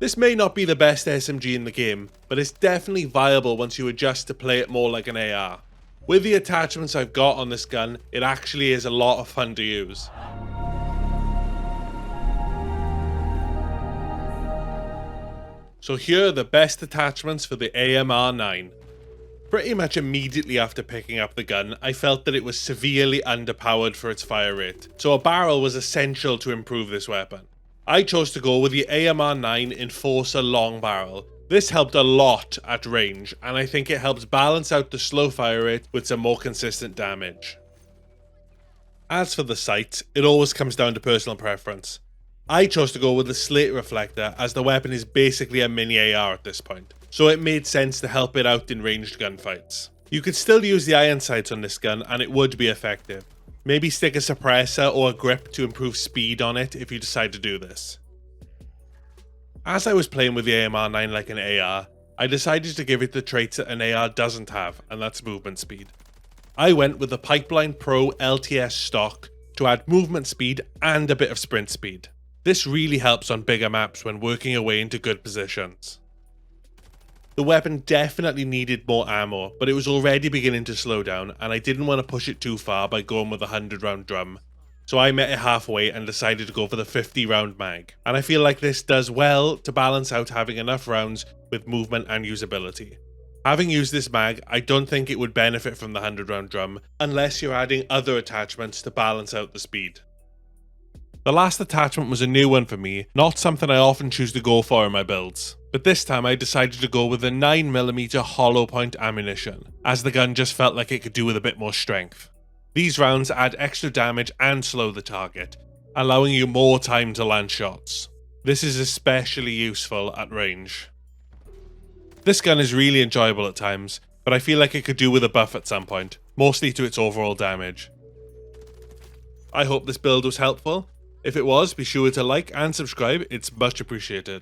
This may not be the best SMG in the game, but it's definitely viable once you adjust to play it more like an AR. With the attachments I've got on this gun, it actually is a lot of fun to use. So here are the best attachments for the AMR9. Pretty much immediately after picking up the gun, I felt that it was severely underpowered for its fire rate, so a barrel was essential to improve this weapon. I chose to go with the AMR9 Enforcer long barrel. This helped a lot at range, and I think it helps balance out the slow fire rate with some more consistent damage. As for the sight, it always comes down to personal preference. I chose to go with the slate reflector as the weapon is basically a mini AR at this point, so it made sense to help it out in ranged gunfights. You could still use the iron sights on this gun and it would be effective. Maybe stick a suppressor or a grip to improve speed on it if you decide to do this. As I was playing with the AMR9 like an AR, I decided to give it the traits that an AR doesn't have, and that's movement speed. I went with the Pipeline Pro LTS stock to add movement speed and a bit of sprint speed. This really helps on bigger maps when working your way into good positions. The weapon definitely needed more ammo, but it was already beginning to slow down and I didn't want to push it too far by going with a 100 round drum. So I met it halfway and decided to go for the 50 round mag. And I feel like this does well to balance out having enough rounds with movement and usability. Having used this mag, I don't think it would benefit from the 100 round drum unless you're adding other attachments to balance out the speed. The last attachment was a new one for me, not something I often choose to go for in my builds. But this time I decided to go with the 9mm hollow point ammunition, as the gun just felt like it could do with a bit more strength. These rounds add extra damage and slow the target, allowing you more time to land shots. This is especially useful at range. This gun is really enjoyable at times, but I feel like it could do with a buff at some point, mostly to its overall damage. I hope this build was helpful. If it was, be sure to like and subscribe, it's much appreciated.